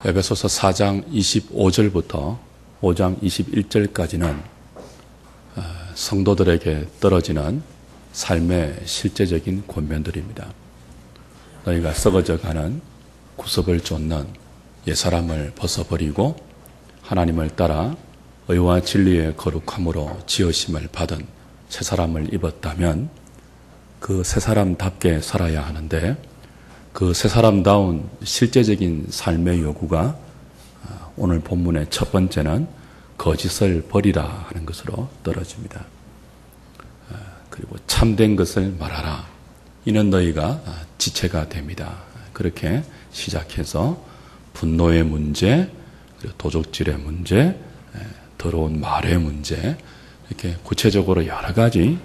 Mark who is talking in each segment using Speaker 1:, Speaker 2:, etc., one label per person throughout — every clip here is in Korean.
Speaker 1: 에베소서 4장 25절부터 5장 21절까지는 성도들에게 떨어지는 삶의 실제적인 권면들입니다. 너희가 썩어져가는 구습을 쫓는 옛사람을 벗어버리고 하나님을 따라 의와 진리의 거룩함으로 지으심을 받은 새사람을 입었다면 그 새사람답게 살아야 하는데 그 새사람다운 실제적인 삶의 요구가 오늘 본문의 첫 번째는 거짓을 버리라 하는 것으로 떨어집니다. 그리고 참된 것을 말하라. 이는 너희가 지체가 됩니다. 그렇게 시작해서 분노의 문제, 도적질의 문제, 더러운 말의 문제, 이렇게 구체적으로 여러 가지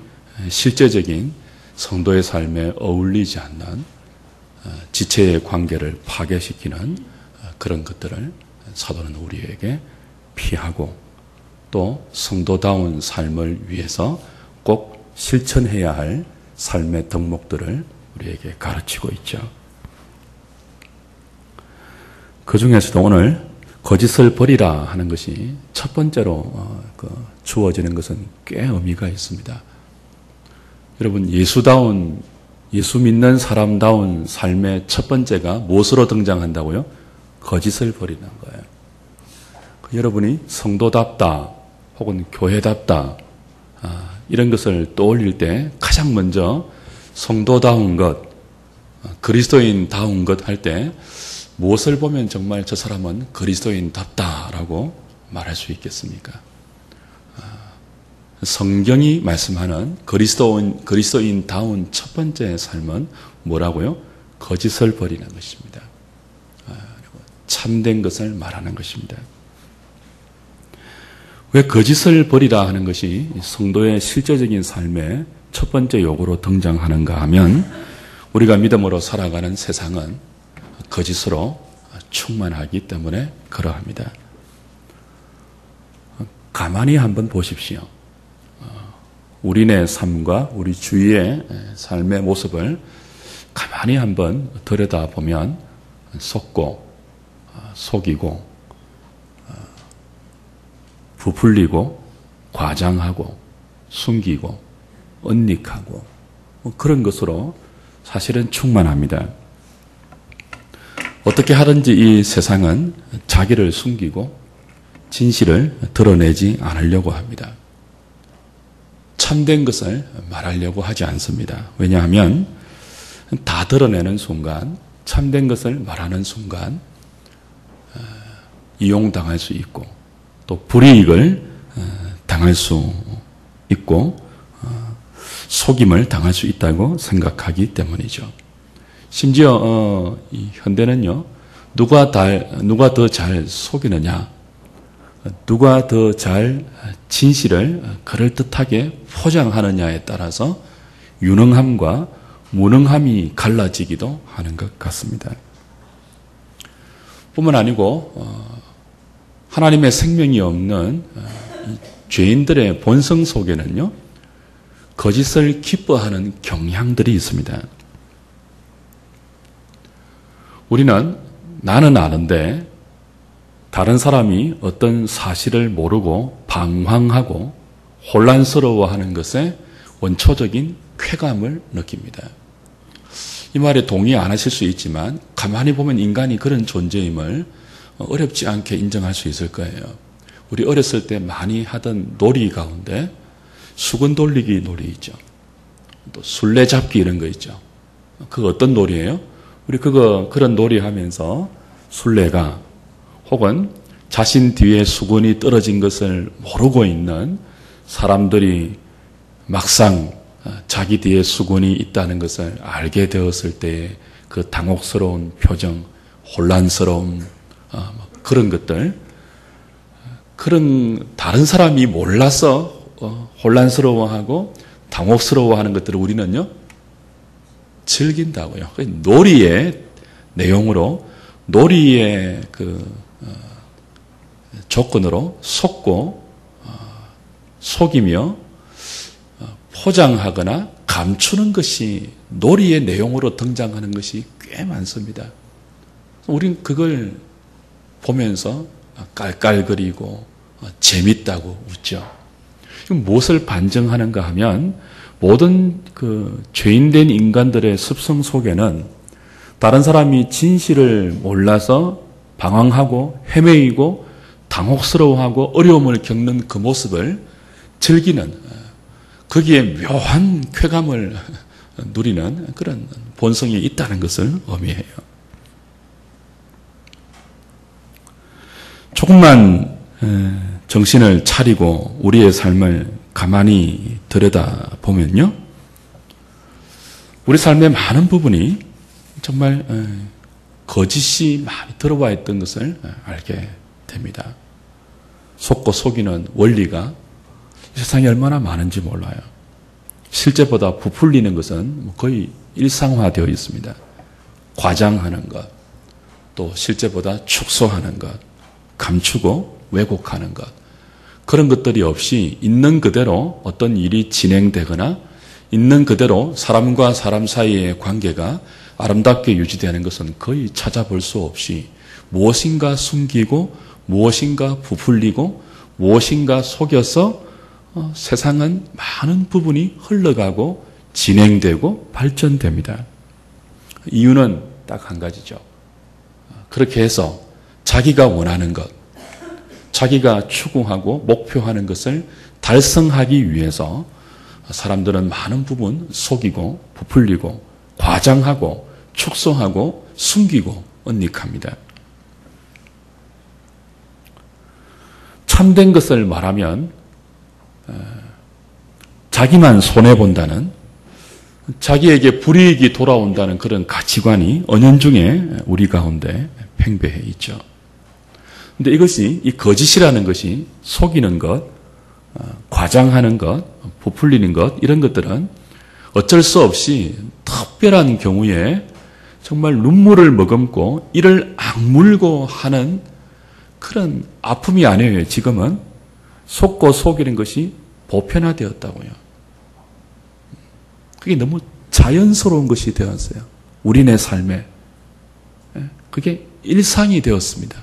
Speaker 1: 실제적인 성도의 삶에 어울리지 않는 지체의 관계를 파괴시키는 그런 것들을 사도는 우리에게 피하고 또 성도다운 삶을 위해서 꼭 실천해야 할 삶의 덕목들을 우리에게 가르치고 있죠. 그 중에서도 오늘 거짓을 버리라 하는 것이 첫 번째로 주어지는 것은 꽤 의미가 있습니다. 여러분, 예수 믿는 사람다운 삶의 첫 번째가 무엇으로 등장한다고요? 거짓을 버리는 거예요. 여러분이 성도답다 혹은 교회답다 이런 것을 떠올릴 때 가장 먼저 성도다운 것, 그리스도인다운 것 할 때 무엇을 보면 정말 저 사람은 그리스도인답다라고 말할 수 있겠습니까? 성경이 말씀하는 그리스도인다운 첫 번째 삶은 뭐라고요? 거짓을 버리는 것입니다. 참된 것을 말하는 것입니다. 왜 거짓을 버리라 하는 것이 성도의 실제적인 삶의 첫 번째 요구로 등장하는가 하면 우리가 믿음으로 살아가는 세상은 거짓으로 충만하기 때문에 그러합니다. 가만히 한번 보십시오. 우리네 삶과 우리 주위의 삶의 모습을 가만히 한번 들여다보면 속고 속이고 부풀리고 과장하고 숨기고 은닉하고 그런 것으로 사실은 충만합니다. 어떻게 하든지 이 세상은 자기를 숨기고 진실을 드러내지 않으려고 합니다. 참된 것을 말하려고 하지 않습니다. 왜냐하면 다 드러내는 순간, 참된 것을 말하는 순간 이용당할 수 있고 또 불이익을 당할 수 있고 속임을 당할 수 있다고 생각하기 때문이죠. 심지어 이 현대는요, 누가 더 잘 속이느냐, 누가 더 잘 진실을 그럴듯하게 포장하느냐에 따라서 유능함과 무능함이 갈라지기도 하는 것 같습니다. 뿐만 아니고 하나님의 생명이 없는 죄인들의 본성 속에는요, 거짓을 기뻐하는 경향들이 있습니다. 우리는 나는 아는데 다른 사람이 어떤 사실을 모르고 방황하고 혼란스러워하는 것에 원초적인 쾌감을 느낍니다. 이 말에 동의 안 하실 수 있지만 가만히 보면 인간이 그런 존재임을 어렵지 않게 인정할 수 있을 거예요. 우리 어렸을 때 많이 하던 놀이 가운데 수건 돌리기 놀이 있죠. 또 술래잡기 이런 거 있죠. 그거 어떤 놀이예요? 우리 그런 놀이 하면서 술래가 혹은 자신 뒤에 수건이 떨어진 것을 모르고 있는 사람들이 막상 자기 뒤에 수건이 있다는 것을 알게 되었을 때의 그 당혹스러운 표정, 혼란스러움, 그런 것들, 그런 다른 사람이 몰라서 혼란스러워하고 당혹스러워하는 것들을 우리는요, 즐긴다고요. 놀이의 내용으로, 놀이의 조건으로 속고 속이며 포장하거나 감추는 것이 놀이의 내용으로 등장하는 것이 꽤 많습니다. 우린 그걸 보면서 깔깔거리고 재밌다고 웃죠. 무엇을 반증하는가 하면 모든 그 죄인된 인간들의 습성 속에는 다른 사람이 진실을 몰라서 방황하고 헤매이고 당혹스러워하고 어려움을 겪는 그 모습을 즐기는, 거기에 묘한 쾌감을 누리는 그런 본성이 있다는 것을 의미해요. 조금만 정신을 차리고 우리의 삶을 가만히 들여다보면요, 우리 삶의 많은 부분이 정말 거짓이 많이 들어와 있던 것을 알게 됩니다. 속고 속이는 원리가 이 세상에 얼마나 많은지 몰라요. 실제보다 부풀리는 것은 거의 일상화되어 있습니다. 과장하는 것, 또 실제보다 축소하는 것, 감추고 왜곡하는 것, 그런 것들이 없이 있는 그대로 어떤 일이 진행되거나 있는 그대로 사람과 사람 사이의 관계가 아름답게 유지되는 것은 거의 찾아볼 수 없이 무엇인가 숨기고 무엇인가 부풀리고 무엇인가 속여서 세상은 많은 부분이 흘러가고 진행되고 발전됩니다. 이유는 딱 한 가지죠. 그렇게 해서 자기가 원하는 것, 자기가 추구하고 목표하는 것을 달성하기 위해서 사람들은 많은 부분 속이고 부풀리고 과장하고 축소하고 숨기고 은닉합니다. 참된 것을 말하면 자기만 손해본다는, 자기에게 불이익이 돌아온다는 그런 가치관이 은연중에 우리 가운데 팽배해 있죠. 그런데 이것이, 이 거짓이라는 것이 속이는 것, 과장하는 것, 부풀리는 것, 이런 것들은 어쩔 수 없이 특별한 경우에 정말 눈물을 머금고 이를 악물고 하는 그런 아픔이 아니에요. 지금은 속고 속이는 것이 보편화되었다고요. 그게 너무 자연스러운 것이 되었어요. 우리네 삶에. 그게 일상이 되었습니다.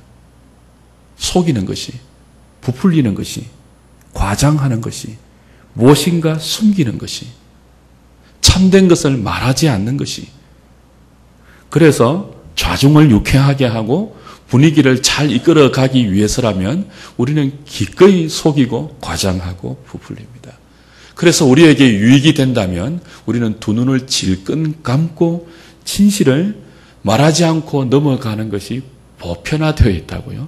Speaker 1: 속이는 것이, 부풀리는 것이, 과장하는 것이, 무엇인가 숨기는 것이, 참된 것을 말하지 않는 것이. 그래서 좌중을 유쾌하게 하고 분위기를 잘 이끌어가기 위해서라면 우리는 기꺼이 속이고 과장하고 부풀립니다. 그래서 우리에게 유익이 된다면 우리는 두 눈을 질끈 감고 진실을 말하지 않고 넘어가는 것이 보편화되어 있다고요.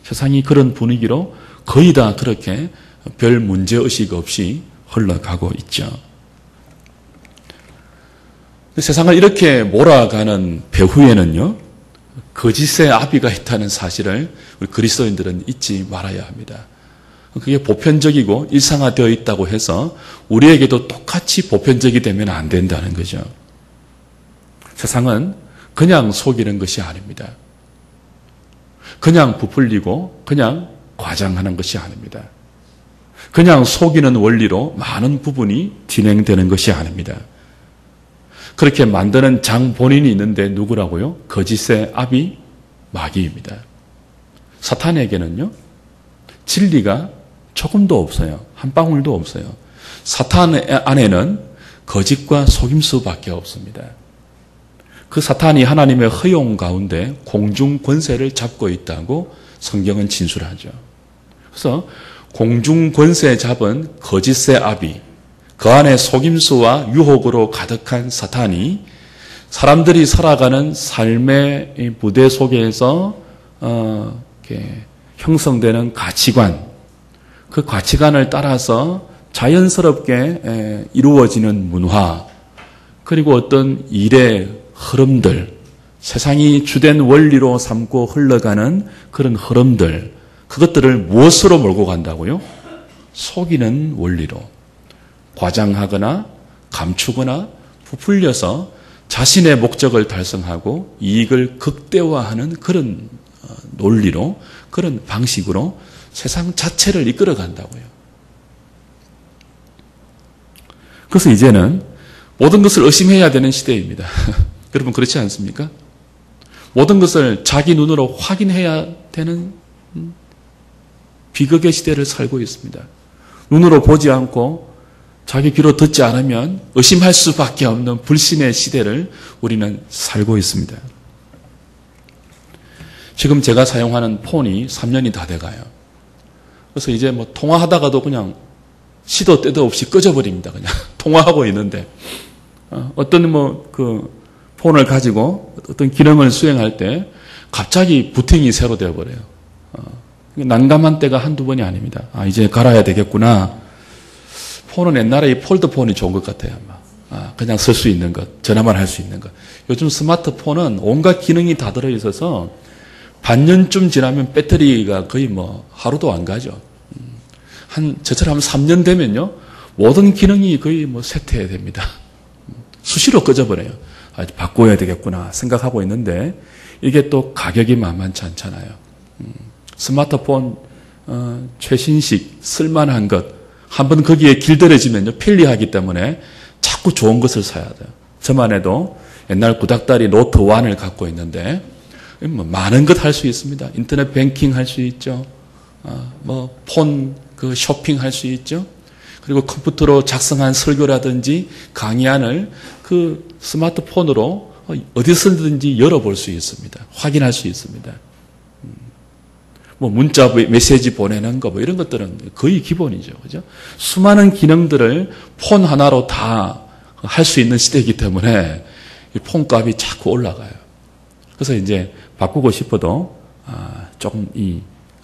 Speaker 1: 세상이 그런 분위기로 거의 다 그렇게 별 문제의식 없이 흘러가고 있죠. 세상을 이렇게 몰아가는 배후에는요, 거짓의 아비가 있다는 사실을 우리 그리스도인들은 잊지 말아야 합니다. 그게 보편적이고 일상화되어 있다고 해서 우리에게도 똑같이 보편적이 되면 안 된다는 거죠. 세상은 그냥 속이는 것이 아닙니다. 그냥 부풀리고 그냥 과장하는 것이 아닙니다. 그냥 속이는 원리로 많은 부분이 진행되는 것이 아닙니다. 그렇게 만드는 장 본인이 있는데 누구라고요? 거짓의 아비 마귀입니다. 사탄에게는요, 진리가 조금도 없어요. 한 방울도 없어요. 사탄 안에는 거짓과 속임수밖에 없습니다. 그 사탄이 하나님의 허용 가운데 공중 권세를 잡고 있다고 성경은 진술하죠. 그래서 공중 권세 잡은 거짓의 아비, 그 안에 속임수와 유혹으로 가득한 사탄이 사람들이 살아가는 삶의 무대 속에서 이렇게 형성되는 가치관, 그 가치관을 따라서 자연스럽게 이루어지는 문화, 그리고 어떤 일의 흐름들, 세상이 주된 원리로 삼고 흘러가는 그런 흐름들, 그것들을 무엇으로 몰고 간다고요? 속이는 원리로. 과장하거나 감추거나 부풀려서 자신의 목적을 달성하고 이익을 극대화하는 그런 논리로, 그런 방식으로 세상 자체를 이끌어간다고요. 그래서 이제는 모든 것을 의심해야 되는 시대입니다. 여러분 그렇지 않습니까? 모든 것을 자기 눈으로 확인해야 되는 비극의 시대를 살고 있습니다. 눈으로 보지 않고 자기 귀로 듣지 않으면 의심할 수밖에 없는 불신의 시대를 우리는 살고 있습니다. 지금 제가 사용하는 폰이 3년이 다 돼가요. 그래서 이제 뭐 통화하다가도 그냥 시도 때도 없이 꺼져버립니다. 그냥 통화하고 있는데 어떤 폰을 가지고 어떤 기능을 수행할 때 갑자기 부팅이 새로 되어버려요. 난감한 때가 한두 번이 아닙니다. 이제 갈아야 되겠구나. 폰은 옛날에 이 폴더폰이 좋은 것 같아요. 그냥 쓸 수 있는 것, 전화만 할 수 있는 것. 요즘 스마트폰은 온갖 기능이 다 들어있어서 반년쯤 지나면 배터리가 거의 하루도 안 가죠. 저처럼 3년 되면요, 모든 기능이 거의 쇠퇴해야 됩니다. 수시로 꺼져버려요. 바꿔야 되겠구나 생각하고 있는데 이게 또 가격이 만만치 않잖아요. 스마트폰 최신식 쓸만한 것 한번 거기에 길들여지면요 편리하기 때문에 자꾸 좋은 것을 사야 돼요. 저만 해도 옛날 구닥다리 노트 1을 갖고 있는데 많은 것 할 수 있습니다. 인터넷 뱅킹 할 수 있죠. 폰 쇼핑 할 수 있죠. 그리고 컴퓨터로 작성한 설교라든지 강의안을 그 스마트폰으로 어디서든지 열어볼 수 있습니다. 확인할 수 있습니다. 문자 메시지 보내는 거 이런 것들은 거의 기본이죠. 그죠? 수많은 기능들을 폰 하나로 다 할 수 있는 시대이기 때문에 이 폰값이 자꾸 올라가요. 그래서 이제 바꾸고 싶어도 조금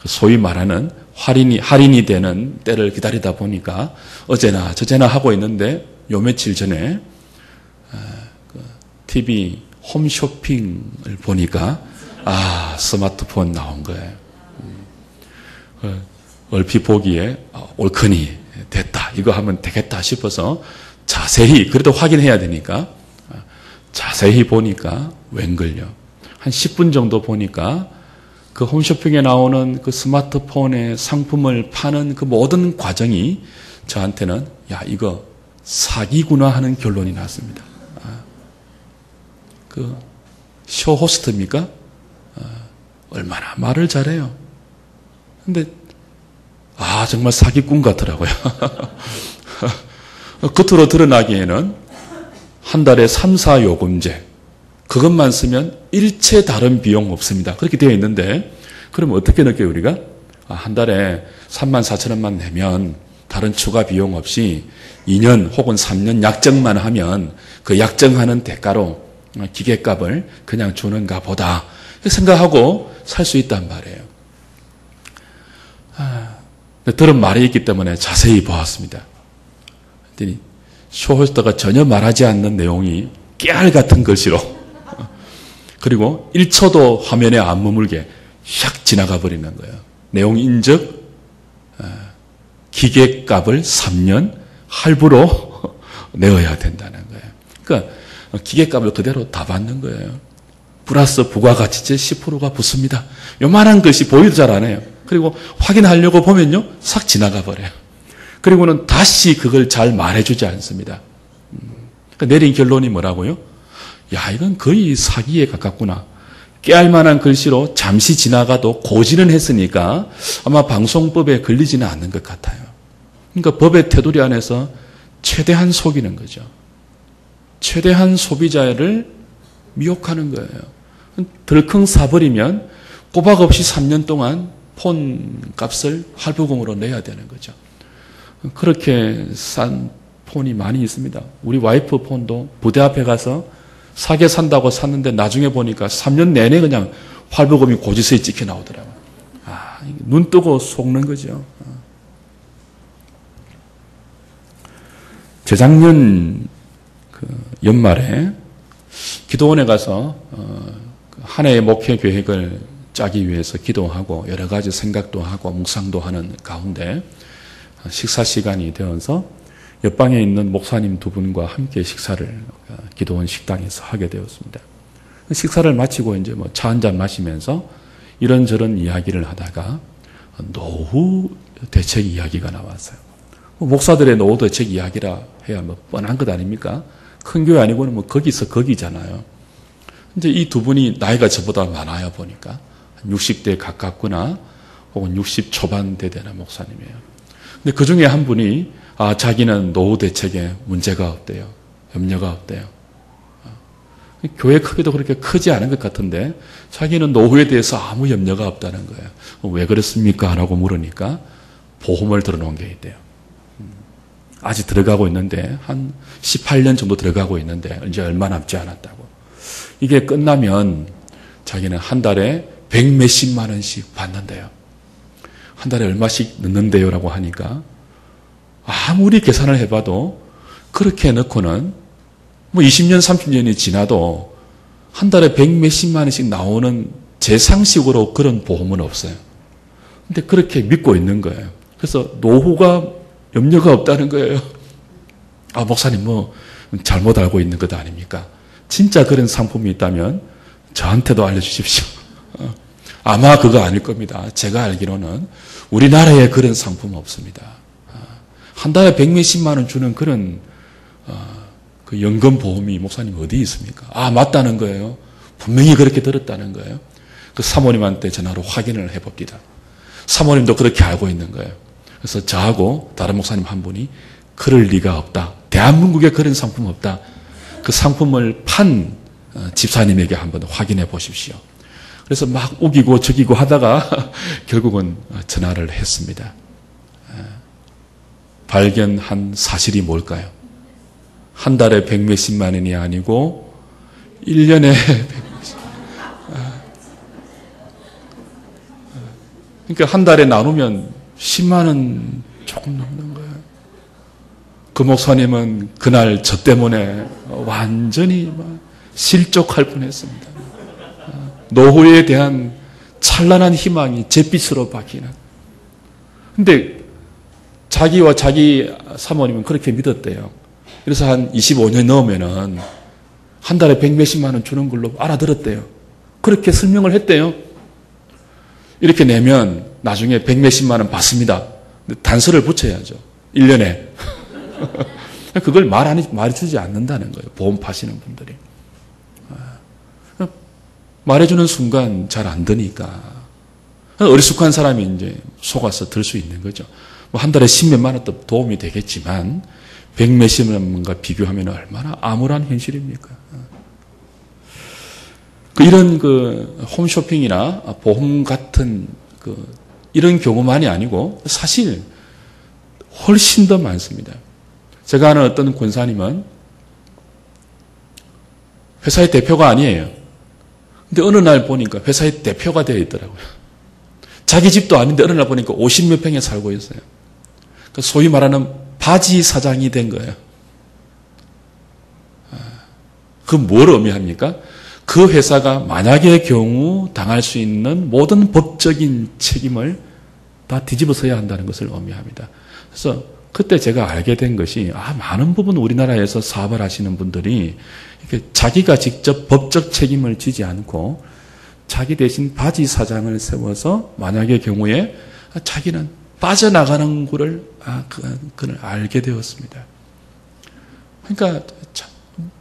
Speaker 1: 소위 말하는 할인이 되는 때를 기다리다 보니까 어제나 저제나 하고 있는데 요 며칠 전에 TV 홈쇼핑을 보니까 스마트폰 나온 거예요. 얼핏 보기에 옳거니 됐다. 이거 하면 되겠다 싶어서 자세히 그래도 확인해야 되니까 자세히 보니까 웬걸요. 한 10분 정도 보니까 그 홈쇼핑에 나오는 그 스마트폰의 상품을 파는 그 모든 과정이 저한테는 이거 사기구나 하는 결론이 났습니다. 그 쇼호스트입니까? 얼마나 말을 잘해요. 근데 정말 사기꾼 같더라고요. 겉으로 드러나기에는 한 달에 3, 4 요금제 그것만 쓰면 일체 다른 비용 없습니다. 그렇게 되어 있는데 그럼 어떻게 느껴요 우리가? 한 달에 34,000원만 내면 다른 추가 비용 없이 2년 혹은 3년 약정만 하면 그 약정하는 대가로 기계값을 그냥 주는가 보다 생각하고 살 수 있단 말이에요. 들은 말이 있기 때문에 자세히 보았습니다. 그랬더니 쇼호스터가 전혀 말하지 않는 내용이 깨알 같은 글씨로 그리고 1초도 화면에 안 머물게 샥 지나가 버리는 거예요. 내용인즉 기계값을 3년 할부로 내어야 된다는 거예요. 그러니까 기계값을 그대로 다 받는 거예요. 플러스 부가가치세 10%가 붙습니다. 요만한 글씨 보이도 잘 안 해요. 그리고 확인하려고 보면요 싹 지나가 버려요. 그리고는 다시 그걸 잘 말해주지 않습니다. 그러니까 내린 결론이 뭐라고요? 이건 거의 사기에 가깝구나. 깨알만한 글씨로 잠시 지나가도 고지는 했으니까 아마 방송법에 걸리지는 않는 것 같아요. 그러니까 법의 테두리 안에서 최대한 속이는 거죠. 최대한 소비자를 미혹하는 거예요. 덜컹 사버리면 꼬박 없이 3년 동안 폰 값을 할부금으로 내야 되는 거죠. 그렇게 싼 폰이 많이 있습니다. 우리 와이프 폰도 부대 앞에 가서 사게 산다고 샀는데 나중에 보니까 3년 내내 그냥 할부금이 고지서에 찍혀 나오더라고요. 눈 뜨고 속는 거죠. 재작년 연말에 기도원에 가서 한 해의 목회 계획을 짜기 위해서 기도하고 여러 가지 생각도 하고 묵상도 하는 가운데 식사 시간이 되어서 옆방에 있는 목사님 두 분과 함께 식사를 기도원 식당에서 하게 되었습니다. 식사를 마치고 이제 차 한잔 마시면서 이런저런 이야기를 하다가 노후 대책 이야기가 나왔어요. 목사들의 노후 대책 이야기라 해야 뻔한 것 아닙니까? 큰 교회 아니고는 거기서 거기잖아요. 이제 이 두 분이 나이가 저보다 많아요, 보니까. 60대 가깝거나 혹은 60 초반대 되는 목사님이에요. 근데 그 중에 한 분이 자기는 노후 대책에 문제가 없대요. 염려가 없대요. 교회 크기도 그렇게 크지 않은 것 같은데 자기는 노후에 대해서 아무 염려가 없다는 거예요. 왜 그렇습니까? 라고 물으니까 보험을 들어놓은 게 있대요. 아직 들어가고 있는데 한 18년 정도 들어가고 있는데 이제 얼마 남지 않았다고. 이게 끝나면 자기는 한 달에 100몇십만 원씩 받는데요. 한 달에 얼마씩 넣는데요? 라고 하니까 아무리 계산을 해봐도 그렇게 넣고는 20년, 30년이 지나도 한 달에 100몇십만 원씩 나오는 제 상식으로 그런 보험은 없어요. 근데 그렇게 믿고 있는 거예요. 그래서 노후가 염려가 없다는 거예요. 목사님 잘못 알고 있는 것 아닙니까? 진짜 그런 상품이 있다면 저한테도 알려주십시오. 아마 그거 아닐 겁니다. 제가 알기로는 우리나라에 그런 상품 없습니다. 한 달에 100몇십만 원 주는 그런 그 연금보험이 목사님 어디 있습니까? 맞다는 거예요. 분명히 그렇게 들었다는 거예요. 그 사모님한테 전화로 확인을 해봅니다. 사모님도 그렇게 알고 있는 거예요. 그래서 저하고 다른 목사님 한 분이 그럴 리가 없다. 대한민국에 그런 상품 없다. 그 상품을 판 집사님에게 한번 확인해 보십시오. 그래서 막 우기고 저기고 하다가 결국은 전화를 했습니다. 발견한 사실이 뭘까요? 한 달에 100몇십만 원이 아니고 1년에 100몇십. 그러니까 한 달에 나누면 10만 원 조금 넘는 거예요. 그 목사님은 그날 저 때문에 완전히 실족할 뻔했습니다. 노후에 대한 찬란한 희망이 잿빛으로 바뀌는. 근데 자기와 자기 사모님은 그렇게 믿었대요. 그래서 한 25년 넘으면은 한 달에 100몇십만 원 주는 걸로 알아들었대요. 그렇게 설명을 했대요. 이렇게 내면 나중에 100몇십만 원 받습니다. 단서를 붙여야죠. 1년에. 그걸 말해주지 않는다는 거예요. 보험 파시는 분들이. 말해주는 순간 잘 안 되니까. 어리숙한 사람이 이제 속아서 들 수 있는 거죠. 한 달에 10몇만 원도 도움이 되겠지만 100몇십만 원과 비교하면 얼마나 암울한 현실입니까? 이런 홈쇼핑이나 보험 같은 이런 경우만이 아니고 사실 훨씬 더 많습니다. 제가 아는 어떤 권사님은 회사의 대표가 아니에요. 근데 어느 날 보니까 회사의 대표가 되어 있더라고요. 자기 집도 아닌데 어느 날 보니까 50몇 평에 살고 있어요. 소위 말하는 바지 사장이 된 거예요. 그 뭘 의미합니까? 그 회사가 만약의 경우 당할 수 있는 모든 법적인 책임을 다 뒤집어서야 한다는 것을 의미합니다. 그래서 그때 제가 알게 된 것이 많은 부분 우리나라에서 사업을 하시는 분들이 이렇게 자기가 직접 법적 책임을 지지 않고 자기 대신 바지 사장을 세워서 만약의 경우에 자기는 빠져나가는 것을 그걸 알게 되었습니다. 그러니까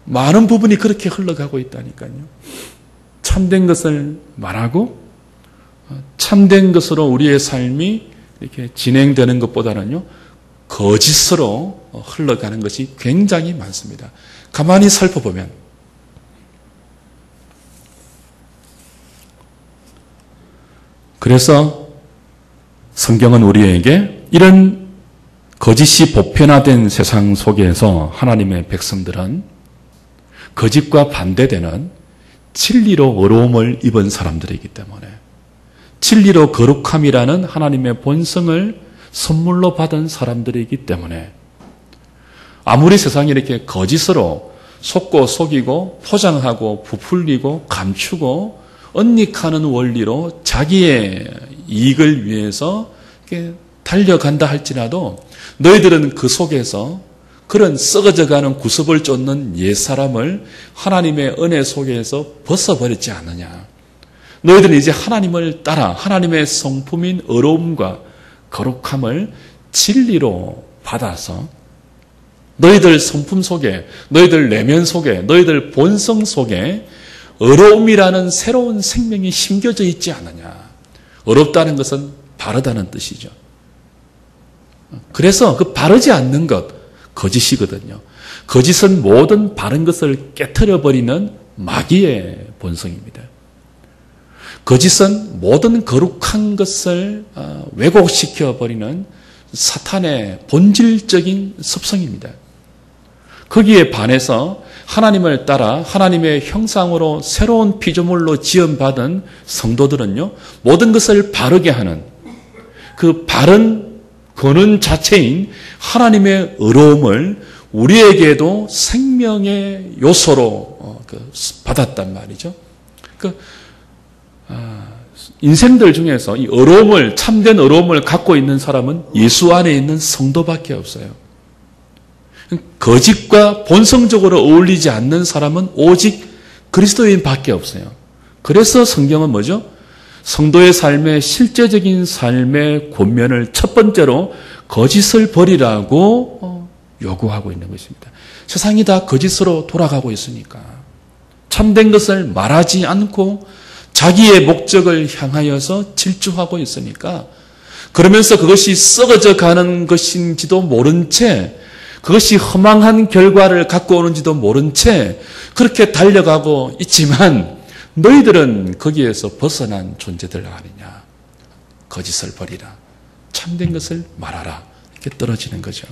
Speaker 1: 많은 부분이 그렇게 흘러가고 있다니까요. 참된 것을 말하고 참된 것으로 우리의 삶이 이렇게 진행되는 것보다는요, 거짓으로 흘러가는 것이 굉장히 많습니다. 가만히 살펴보면 그래서 성경은 우리에게 이런 거짓이 보편화된 세상 속에서 하나님의 백성들은 거짓과 반대되는 진리로 어려움을 입은 사람들이기 때문에 진리로 거룩함이라는 하나님의 본성을 선물로 받은 사람들이기 때문에 아무리 세상이 이렇게 거짓으로 속고 속이고 포장하고 부풀리고 감추고 언닉하는 원리로 자기의 이익을 위해서 이렇게 달려간다 할지라도 너희들은 그 속에서 그런 썩어져가는 구습을 쫓는 옛사람을 하나님의 은혜 속에서 벗어버렸지 않느냐. 너희들은 이제 하나님을 따라 하나님의 성품인 어려움과 거룩함을 진리로 받아서 너희들 성품 속에, 너희들 내면 속에, 너희들 본성 속에 의로움이라는 새로운 생명이 심겨져 있지 않느냐. 의롭다는 것은 바르다는 뜻이죠. 그래서 그 바르지 않는 것, 거짓이거든요. 거짓은 모든 바른 것을 깨트려버리는 마귀의 본성입니다. 거짓은 모든 거룩한 것을 왜곡시켜버리는 사탄의 본질적인 습성입니다. 거기에 반해서 하나님을 따라 하나님의 형상으로 새로운 피조물로 지음받은 성도들은요, 모든 것을 바르게 하는 그 바른 근원 자체인 하나님의 의로움을 우리에게도 생명의 요소로 받았단 말이죠. 인생들 중에서 이 의로움을, 참된 의로움을 갖고 있는 사람은 예수 안에 있는 성도밖에 없어요. 거짓과 본성적으로 어울리지 않는 사람은 오직 그리스도인밖에 없어요. 그래서 성경은 뭐죠? 성도의 삶의 실제적인 삶의 권면을 첫 번째로 거짓을 버리라고 요구하고 있는 것입니다. 세상이 다 거짓으로 돌아가고 있으니까 참된 것을 말하지 않고 자기의 목적을 향하여서 질주하고 있으니까, 그러면서 그것이 썩어져 가는 것인지도 모른 채, 그것이 허망한 결과를 갖고 오는지도 모른 채 그렇게 달려가고 있지만 너희들은 거기에서 벗어난 존재들 아니냐. 거짓을 버리라. 참된 것을 말하라. 이렇게 떨어지는 거죠.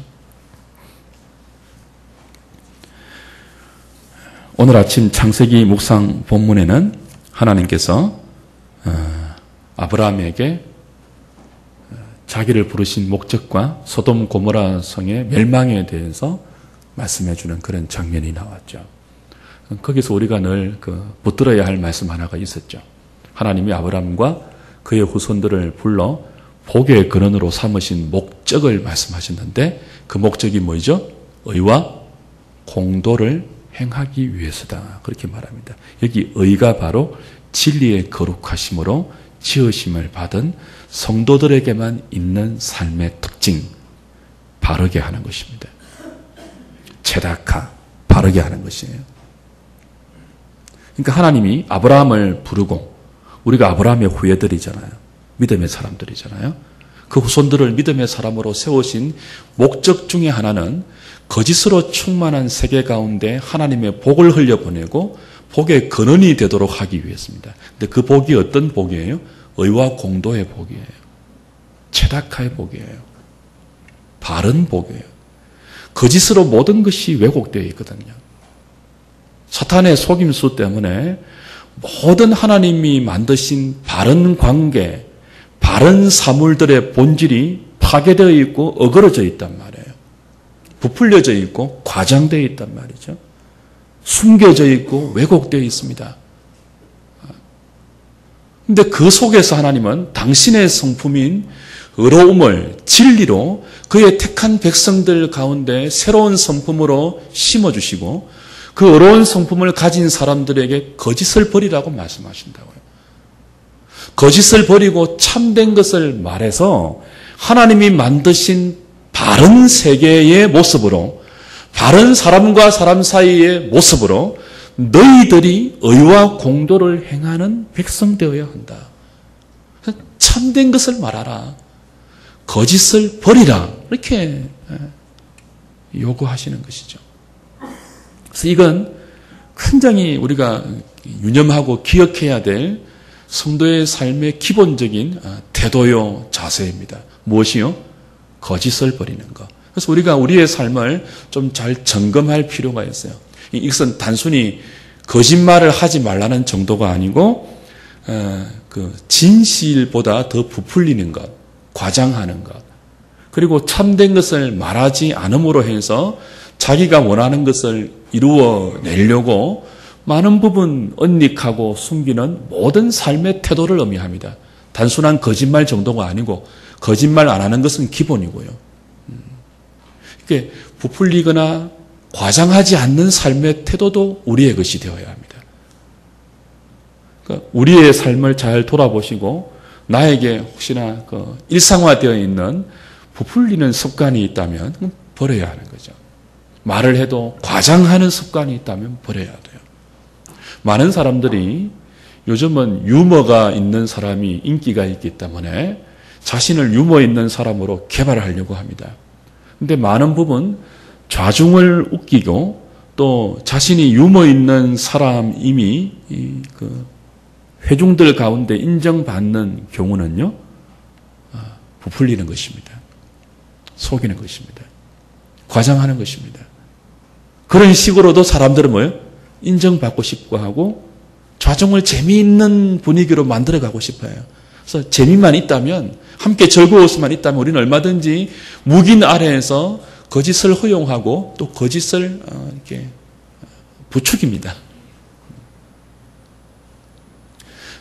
Speaker 1: 오늘 아침 창세기 묵상 본문에는 하나님께서 아브라함에게 자기를 부르신 목적과 소돔 고모라 성의 멸망에 대해서 말씀해 주는 그런 장면이 나왔죠. 거기서 우리가 늘 붙들어야 할 말씀 하나가 있었죠. 하나님이 아브라함과 그의 후손들을 불러 복의 근원으로 삼으신 목적을 말씀하셨는데 그 목적이 뭐죠? 의와 공도를 행하기 위해서다. 그렇게 말합니다. 여기 의가 바로 진리의 거룩하심으로 지으심을 받은 성도들에게만 있는 삶의 특징, 바르게 하는 것입니다. 체다카, 바르게 하는 것이에요. 그러니까 하나님이 아브라함을 부르고, 우리가 아브라함의 후예들이잖아요. 믿음의 사람들이잖아요. 그 후손들을 믿음의 사람으로 세우신 목적 중에 하나는 거짓으로 충만한 세계 가운데 하나님의 복을 흘려보내고 복의 근원이 되도록 하기 위해서입니다. 근데 그 복이 어떤 복이에요? 의와 공도의 복이에요. 체다카의 복이에요. 바른 복이에요. 거짓으로 모든 것이 왜곡되어 있거든요. 사탄의 속임수 때문에 모든 하나님이 만드신 바른 관계, 바른 사물들의 본질이 파괴되어 있고 어그러져 있단 말이에요. 부풀려져 있고 과장되어 있단 말이죠. 숨겨져 있고 왜곡되어 있습니다. 그런데 그 속에서 하나님은 당신의 성품인 의로움을 진리로 그의 택한 백성들 가운데 새로운 성품으로 심어주시고 그 의로운 성품을 가진 사람들에게 거짓을 버리라고 말씀하신다고요. 거짓을 버리고 참된 것을 말해서 하나님이 만드신 바른 세계의 모습으로, 바른 사람과 사람 사이의 모습으로 너희들이 의와 공도를 행하는 백성 되어야 한다. 참된 것을 말하라. 거짓을 버리라. 이렇게 요구하시는 것이죠. 그래서 이건 굉장히 우리가 유념하고 기억해야 될 성도의 삶의 기본적인 태도요, 자세입니다. 무엇이요? 거짓을 버리는 것. 그래서 우리가 우리의 삶을 좀 잘 점검할 필요가 있어요. 이것은 단순히 거짓말을 하지 말라는 정도가 아니고 진실보다 더 부풀리는 것, 과장하는 것, 그리고 참된 것을 말하지 않음으로 해서 자기가 원하는 것을 이루어내려고 많은 부분 언닉하고 숨기는 모든 삶의 태도를 의미합니다. 단순한 거짓말 정도가 아니고 거짓말 안 하는 것은 기본이고요. 이게 부풀리거나 과장하지 않는 삶의 태도도 우리의 것이 되어야 합니다. 그러니까 우리의 삶을 잘 돌아보시고 나에게 혹시나 일상화되어 있는 부풀리는 습관이 있다면 버려야 하는 거죠. 말을 해도 과장하는 습관이 있다면 버려야 돼요. 많은 사람들이 요즘은 유머가 있는 사람이 인기가 있기 때문에 자신을 유머 있는 사람으로 개발하려고 합니다. 근데 많은 부분 좌중을 웃기고 또 자신이 유머 있는 사람임이 그 회중들 가운데 인정받는 경우는요, 부풀리는 것입니다. 속이는 것입니다. 과장하는 것입니다. 그런 식으로도 사람들은 뭐예요? 인정받고 싶고 하고 좌중을 재미있는 분위기로 만들어가고 싶어요. 그래서 재미만 있다면, 함께 즐거울 수만 있다면 우리는 얼마든지 묵인 아래에서 거짓을 허용하고 또 거짓을 이렇게 부추깁니다.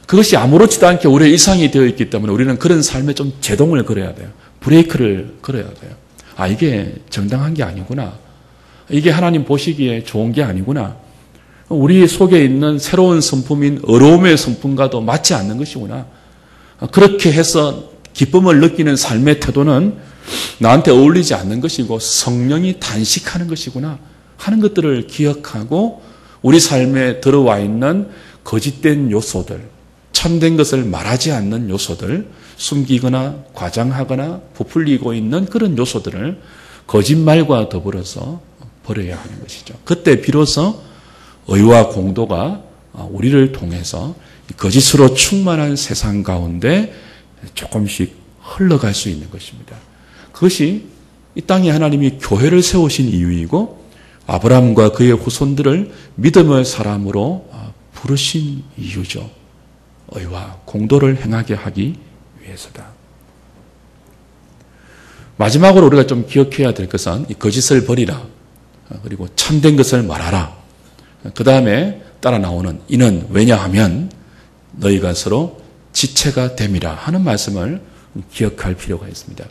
Speaker 1: 그것이 아무렇지도 않게 우리의 일상이 되어 있기 때문에 우리는 그런 삶에 좀 제동을 걸어야 돼요. 브레이크를 걸어야 돼요. 아, 이게 정당한 게 아니구나. 이게 하나님 보시기에 좋은 게 아니구나. 우리 속에 있는 새로운 성품인 어려움의 성품과도 맞지 않는 것이구나. 그렇게 해서 기쁨을 느끼는 삶의 태도는 나한테 어울리지 않는 것이고 성령이 단식하는 것이구나 하는 것들을 기억하고 우리 삶에 들어와 있는 거짓된 요소들, 참된 것을 말하지 않는 요소들, 숨기거나 과장하거나 부풀리고 있는 그런 요소들을 거짓말과 더불어서 버려야 하는 것이죠. 그때 비로소 의와 공도가 우리를 통해서 거짓으로 충만한 세상 가운데 조금씩 흘러갈 수 있는 것입니다. 그것이 이 땅에 하나님이 교회를 세우신 이유이고 아브라함과 그의 후손들을 믿음의 사람으로 부르신 이유죠. 의와 공도를 행하게 하기 위해서다. 마지막으로 우리가 좀 기억해야 될 것은 이 거짓을 버리라. 그리고 참된 것을 말하라. 그 다음에 따라 나오는 이는 왜냐하면 너희가 서로 지체가 됨이라 하는 말씀을 기억할 필요가 있습니다.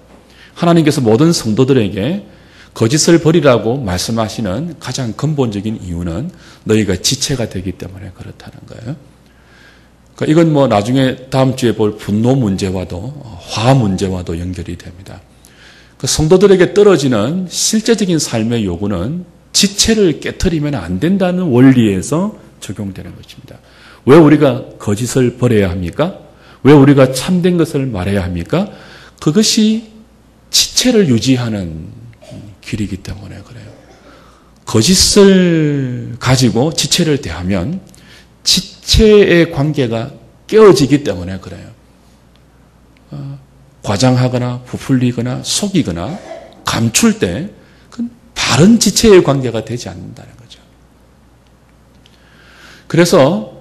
Speaker 1: 하나님께서 모든 성도들에게 거짓을 버리라고 말씀하시는 가장 근본적인 이유는 너희가 지체가 되기 때문에 그렇다는 거예요. 그러니까 이건 뭐 나중에 다음 주에 볼 분노 문제와도 화 문제와도 연결이 됩니다. 그 성도들에게 떨어지는 실제적인 삶의 요구는 지체를 깨트리면 안 된다는 원리에서 적용되는 것입니다. 왜 우리가 거짓을 버려야 합니까? 왜 우리가 참된 것을 말해야 합니까? 그것이 지체를 유지하는 길이기 때문에 그래요. 거짓을 가지고 지체를 대하면 지체의 관계가 깨어지기 때문에 그래요. 과장하거나 부풀리거나 속이거나 감출 때 그건 바른 지체의 관계가 되지 않는다는 거죠. 그래서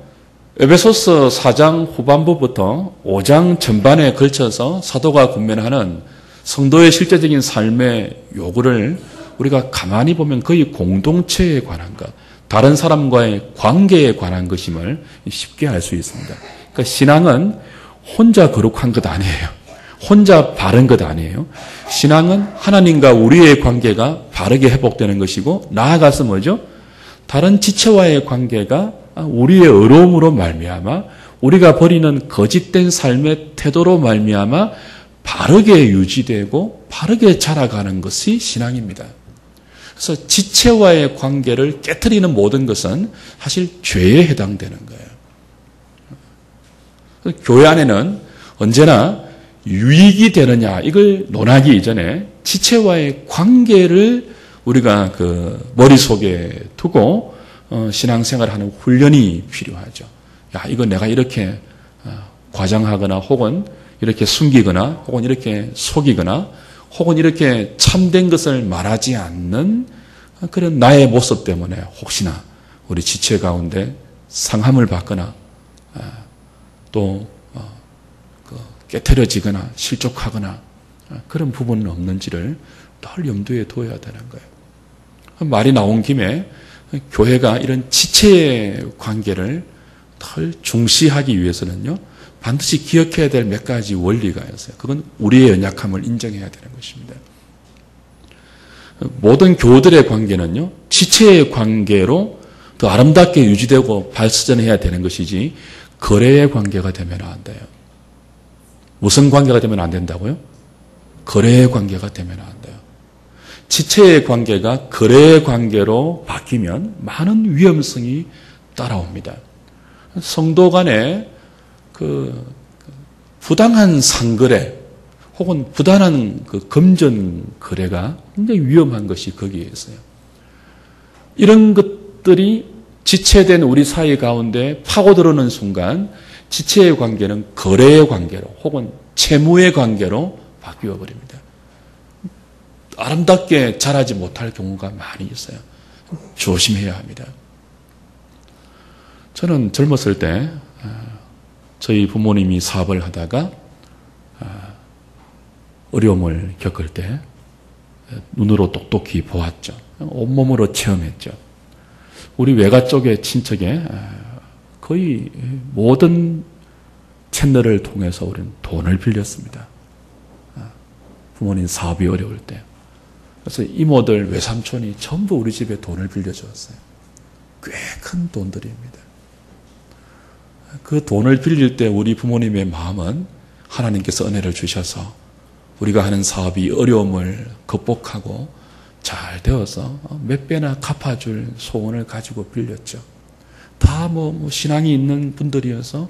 Speaker 1: 에베소서 4장 후반부부터 5장 전반에 걸쳐서 사도가 권면하는 성도의 실제적인 삶의 요구를 우리가 가만히 보면 거의 공동체에 관한 것, 다른 사람과의 관계에 관한 것임을 쉽게 알 수 있습니다. 그러니까 신앙은 혼자 거룩한 것 아니에요. 혼자 바른 것 아니에요. 신앙은 하나님과 우리의 관계가 바르게 회복되는 것이고 나아가서 뭐죠? 다른 지체와의 관계가 우리의 어려움으로 말미암아 우리가 버리는 거짓된 삶의 태도로 말미암아 바르게 유지되고 바르게 자라가는 것이 신앙입니다. 그래서 지체와의 관계를 깨트리는 모든 것은 사실 죄에 해당되는 거예요. 교회 안에는 언제나 유익이 되느냐 이걸 논하기 이전에 지체와의 관계를 우리가 그 머릿속에 두고 신앙생활을 하는 훈련이 필요하죠. 야, 이거 내가 이렇게 과장하거나 혹은 이렇게 숨기거나 혹은 이렇게 속이거나 혹은 이렇게 참된 것을 말하지 않는 그런 나의 모습 때문에 혹시나 우리 지체 가운데 상함을 받거나 또 깨트려지거나 실족하거나 그런 부분은 없는지를 늘 염두에 둬야 되는 거예요. 말이 나온 김에 교회가 이런 지체의 관계를 덜 중시하기 위해서는요, 반드시 기억해야 될 몇 가지 원리가 있어요. 그건 우리의 연약함을 인정해야 되는 것입니다. 모든 교우들의 관계는요, 지체의 관계로 더 아름답게 유지되고 발전해야 되는 것이지, 거래의 관계가 되면 안 돼요. 무슨 관계가 되면 안 된다고요? 거래의 관계가 되면 안 돼요. 지체의 관계가 거래의 관계로 바뀌면 많은 위험성이 따라옵니다. 성도 간에 그 부당한 상거래 혹은 부당한 그 금전 거래가 굉장히 위험한 것이 거기에 있어요. 이런 것들이 지체된 우리 사회 가운데 파고들어오는 순간 지체의 관계는 거래의 관계로 혹은 채무의 관계로 바뀌어 버립니다. 아름답게 자라지 못할 경우가 많이 있어요. 조심해야 합니다. 저는 젊었을 때 저희 부모님이 사업을 하다가 어려움을 겪을 때 눈으로 똑똑히 보았죠. 온몸으로 체험했죠. 우리 외가 쪽의 친척의 거의 모든 채널을 통해서 우리는 돈을 빌렸습니다. 부모님 사업이 어려울 때. 그래서 이모들, 외삼촌이 전부 우리 집에 돈을 빌려주었어요. 꽤 큰 돈들입니다. 그 돈을 빌릴 때 우리 부모님의 마음은 하나님께서 은혜를 주셔서 우리가 하는 사업이 어려움을 극복하고 잘 되어서 몇 배나 갚아줄 소원을 가지고 빌렸죠. 다 신앙이 있는 분들이어서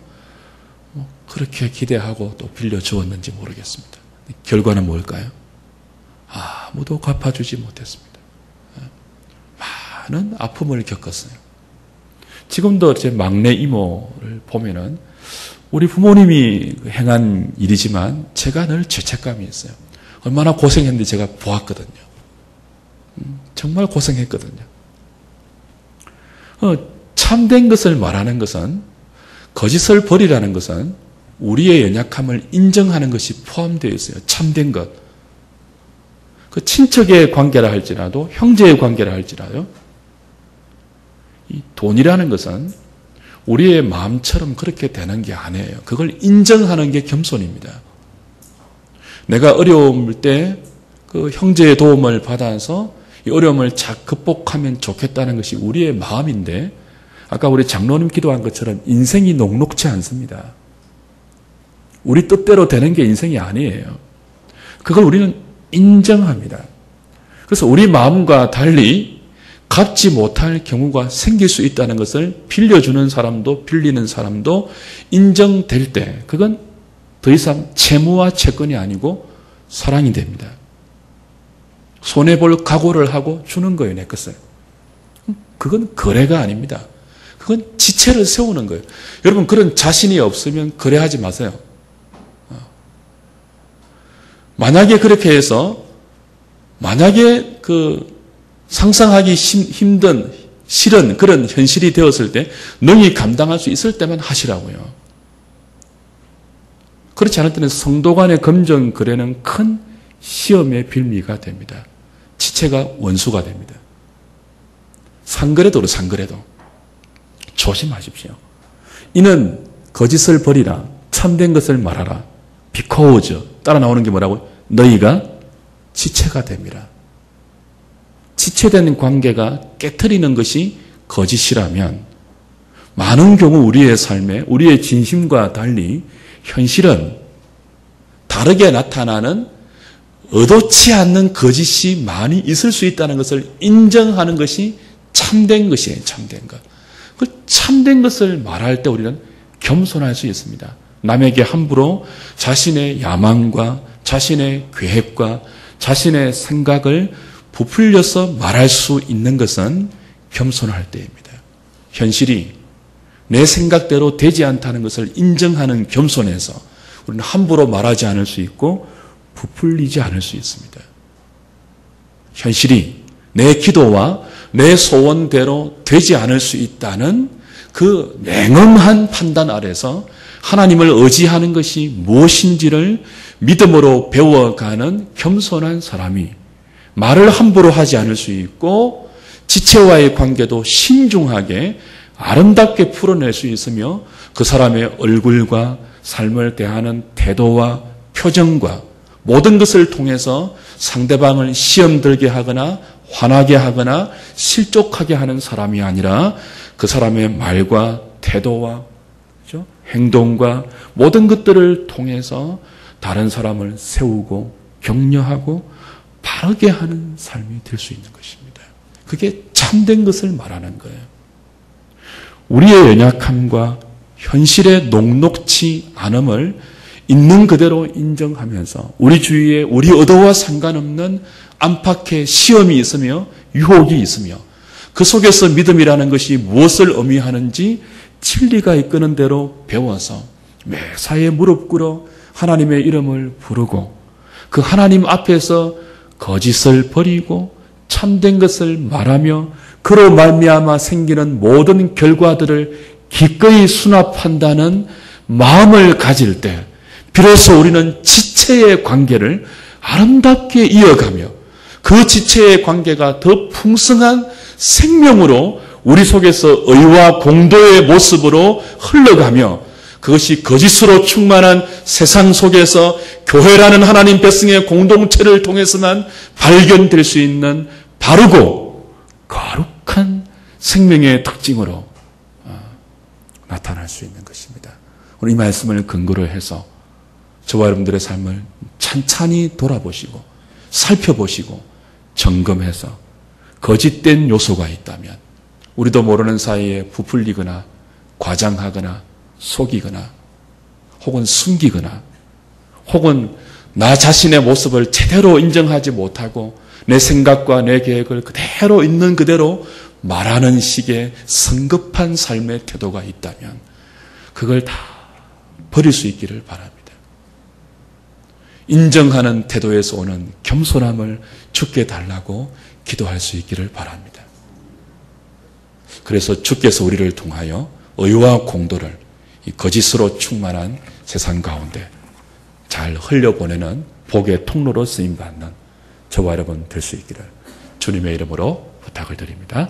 Speaker 1: 그렇게 기대하고 또 빌려주었는지 모르겠습니다. 결과는 뭘까요? 아무도 갚아주지 못했습니다. 많은 아픔을 겪었어요. 지금도 제 막내 이모를 보면은 우리 부모님이 행한 일이지만 제가 늘 죄책감이 있어요. 얼마나 고생했는지 제가 보았거든요. 정말 고생했거든요. 참된 것을 말하는 것은, 거짓을 버리라는 것은 우리의 연약함을 인정하는 것이 포함되어 있어요. 참된 것. 그 친척의 관계라 할지라도 형제의 관계라 할지라도 이 돈이라는 것은 우리의 마음처럼 그렇게 되는 게 아니에요. 그걸 인정하는 게 겸손입니다. 내가 어려울 때 그 형제의 도움을 받아서 이 어려움을 잘 극복하면 좋겠다는 것이 우리의 마음인데, 아까 우리 장로님 기도한 것처럼 인생이 녹록지 않습니다. 우리 뜻대로 되는 게 인생이 아니에요. 그걸 우리는 인정합니다. 그래서 우리 마음과 달리 갚지 못할 경우가 생길 수 있다는 것을 빌려주는 사람도 빌리는 사람도 인정될 때, 그건 더 이상 채무와 채권이 아니고 사랑이 됩니다. 손해볼 각오를 하고 주는 거예요, 내 것을. 그건 거래가 아닙니다. 그건 지체를 세우는 거예요. 여러분, 그런 자신이 없으면 거래하지 마세요. 만약에 그렇게 해서, 만약에 상상하기 힘든, 싫은 그런 현실이 되었을 때 능히 감당할 수 있을 때만 하시라고요. 그렇지 않을 때는 성도 간의 금전 거래는 큰 시험의 빌미가 됩니다. 지체가 원수가 됩니다. 상거래도 상거래도 조심하십시오. 이는 거짓을 버리라, 참된 것을 말하라. because 따라 나오는 게 뭐라고? 너희가 지체가 됩니다. 지체된 관계가 깨트리는 것이 거짓이라면, 많은 경우 우리의 삶에 우리의 진심과 달리 현실은 다르게 나타나는 의도치 않는 거짓이 많이 있을 수 있다는 것을 인정하는 것이 참된 것이에요. 참된 것. 그 참된 것을 말할 때 우리는 겸손할 수 있습니다. 남에게 함부로 자신의 야망과 자신의 계획과 자신의 생각을 부풀려서 말할 수 있는 것은 겸손할 때입니다. 현실이 내 생각대로 되지 않다는 것을 인정하는 겸손에서 우리는 함부로 말하지 않을 수 있고 부풀리지 않을 수 있습니다. 현실이 내 기도와 내 소원대로 되지 않을 수 있다는 그 냉엄한 판단 아래서 하나님을 의지하는 것이 무엇인지를 믿음으로 배워가는 겸손한 사람이 말을 함부로 하지 않을 수 있고 지체와의 관계도 신중하게 아름답게 풀어낼 수 있으며 그 사람의 얼굴과 삶을 대하는 태도와 표정과 모든 것을 통해서 상대방을 시험 들게 하거나 화나게 하거나 실족하게 하는 사람이 아니라 그 사람의 말과 태도와 그렇죠? 행동과 모든 것들을 통해서 다른 사람을 세우고 격려하고 바르게 하는 삶이 될 수 있는 것입니다. 그게 참된 것을 말하는 거예요. 우리의 연약함과 현실에 녹록치 않음을 있는 그대로 인정하면서 우리 주위에 우리 의도와 상관없는 안팎의 시험이 있으며 유혹이 있으며 그 속에서 믿음이라는 것이 무엇을 의미하는지 진리가 이끄는 대로 배워서 매사에 무릎 꿇어 하나님의 이름을 부르고 그 하나님 앞에서 거짓을 버리고 참된 것을 말하며 그로 말미암아 생기는 모든 결과들을 기꺼이 수납한다는 마음을 가질 때 비로소 우리는 지체의 관계를 아름답게 이어가며 그 지체의 관계가 더 풍성한 생명으로 우리 속에서 의와 공도의 모습으로 흘러가며 그것이 거짓으로 충만한 세상 속에서 교회라는 하나님 백성의 공동체를 통해서만 발견될 수 있는 바르고 거룩한 생명의 특징으로 나타날 수 있는 것입니다. 오늘 이 말씀을 근거로 해서 저와 여러분들의 삶을 찬찬히 돌아보시고 살펴보시고 점검해서 거짓된 요소가 있다면 우리도 모르는 사이에 부풀리거나 과장하거나 속이거나 혹은 숨기거나 혹은 나 자신의 모습을 제대로 인정하지 못하고 내 생각과 내 계획을 그대로 있는 그대로 말하는 식의 성급한 삶의 태도가 있다면 그걸 다 버릴 수 있기를 바랍니다. 인정하는 태도에서 오는 겸손함을 주께 달라고 기도할 수 있기를 바랍니다. 그래서 주께서 우리를 통하여 의와 공도를 이 거짓으로 충만한 세상 가운데 잘 흘려보내는 복의 통로로 쓰임받는 저와 여러분 될 수 있기를 주님의 이름으로 부탁을 드립니다.